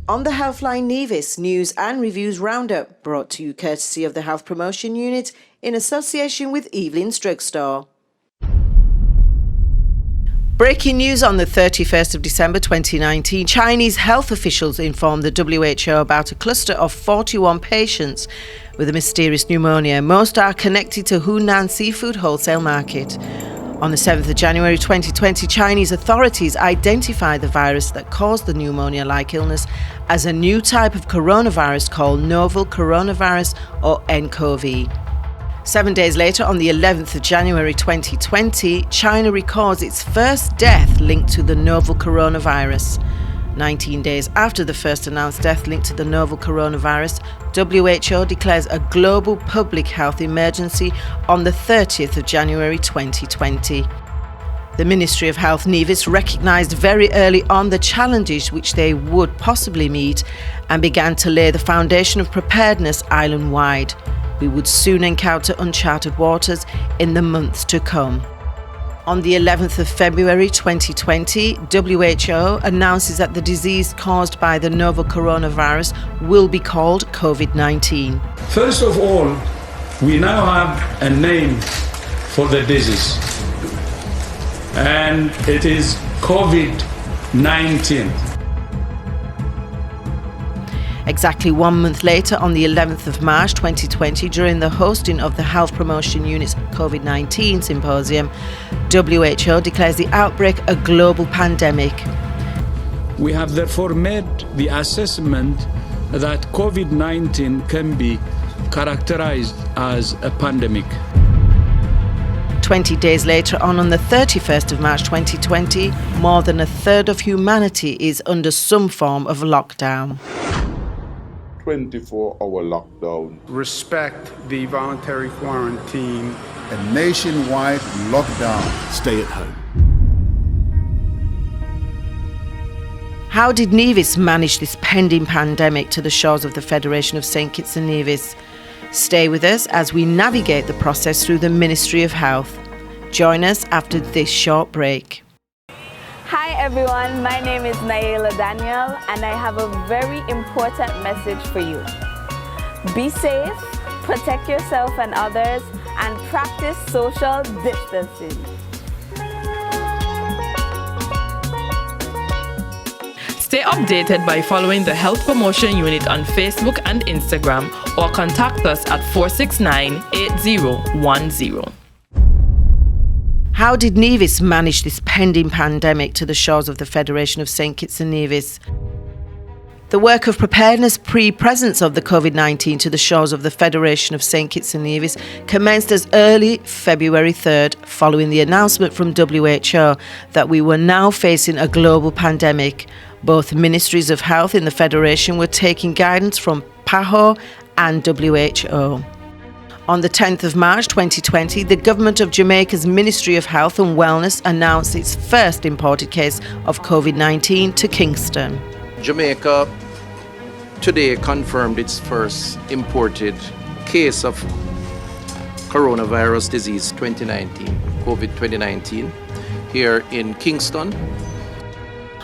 On the Healthline Nevis News and Reviews Roundup, brought to you courtesy of the Health Promotion Unit in association with Evelyn's Drugstore. Breaking news on the 31st of December 2019, Chinese health officials informed the WHO about a cluster of 41 patients with a mysterious pneumonia. Most are connected to Hunan Seafood Wholesale Market. On the 7th of January 2020, Chinese authorities identified the virus that caused the pneumonia-like illness as a new type of coronavirus called novel coronavirus or nCoV. 7 days later, on the 11th of January 2020, China records its first death linked to the novel coronavirus. 19 days after the first announced death linked to the novel coronavirus, WHO declares a global public health emergency on the 30th of January 2020. The Ministry of Health Nevis recognised very early on the challenges which they would possibly meet and began to lay the foundation of preparedness island-wide. We would soon encounter uncharted waters in the months to come. On the 11th of February 2020, WHO announces that the disease caused by the novel coronavirus will be called COVID-19. First of all, we now have a name for the disease, and it is COVID-19. Exactly 1 month later, on the 11th of March 2020, during the hosting of the Health Promotion Unit's COVID-19 symposium, WHO declares the outbreak a global pandemic. We have therefore made the assessment that COVID-19 can be characterized as a pandemic. 20 days later on the 31st of March 2020, more than a third of humanity is under some form of lockdown. 24-hour lockdown. Respect the voluntary quarantine. A nationwide lockdown. Stay at home. How did Nevis manage this pending pandemic to the shores of the Federation of St Kitts and Nevis? Stay with us as we navigate the process through the Ministry of Health. Join us after this short break. Hi everyone, my name is Nayela Daniel and I have a very important message for you. Be safe, protect yourself and others, and practice social distancing. Stay updated by following the Health Promotion Unit on Facebook and Instagram or contact us at 469-8010. How did Nevis manage this pending pandemic to the shores of the Federation of St Kitts and Nevis? The work of preparedness pre-presence of the COVID-19 to the shores of the Federation of St Kitts and Nevis commenced as early February 3rd, following the announcement from WHO that we were now facing a global pandemic. Both ministries of health in the Federation were taking guidance from PAHO and WHO. On the 10th of March 2020, the Government of Jamaica's Ministry of Health and Wellness announced its first imported case of COVID-19 to Kingston. Jamaica today confirmed its first imported case of coronavirus disease 2019, COVID-2019, here in Kingston.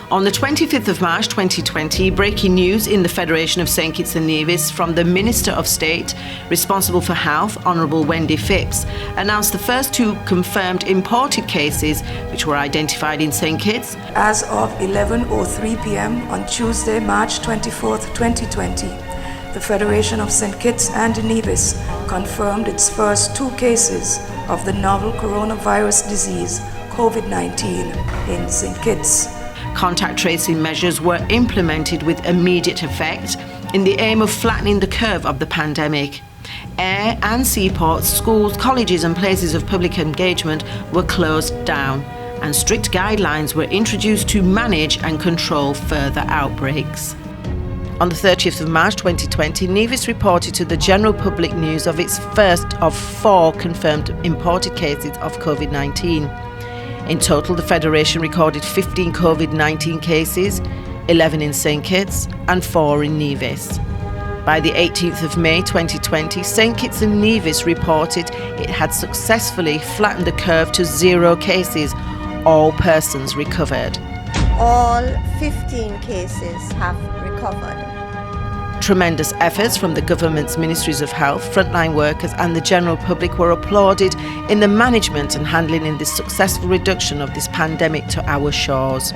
On the 25th of March 2020, breaking news in the Federation of St Kitts and Nevis from the Minister of State responsible for Health, Honourable Wendy Phipps, announced the first two confirmed imported cases which were identified in St Kitts. As of 11:03 p.m. on Tuesday, March 24th, 2020, the Federation of St Kitts and Nevis confirmed its first two cases of the novel coronavirus disease, COVID-19, in St Kitts. Contact tracing measures were implemented with immediate effect in the aim of flattening the curve of the pandemic. Air and seaports, schools, colleges and places of public engagement were closed down, and strict guidelines were introduced to manage and control further outbreaks. On the 30th of March 2020, Nevis reported to the general public news of its first of 4 confirmed imported cases of COVID-19. In total, the Federation recorded 15 COVID-19 cases, 11 in St Kitts and 4 in Nevis. By the 18th of May 2020, St Kitts and Nevis reported it had successfully flattened the curve to 0 cases. All persons recovered. all 15 cases have recovered. Tremendous efforts from the government's ministries of health, frontline workers and the general public were applauded in the management and handling in the successful reduction of this pandemic to our shores.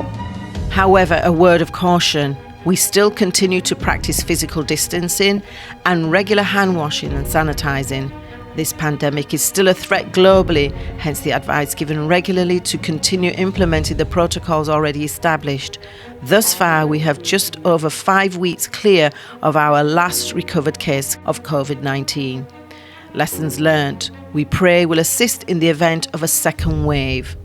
However, a word of caution. We still continue to practice physical distancing and regular hand washing and sanitising. This pandemic is still a threat globally, hence the advice given regularly to continue implementing the protocols already established. Thus far, we have just over 5 weeks clear of our last recovered case of COVID-19. Lessons learned, we pray, will assist in the event of a second wave.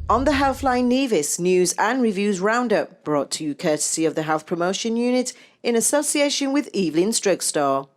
On the Healthline Nevis News and Reviews Roundup, brought to you courtesy of the Health Promotion Unit in association with Evelyn's Drugstore.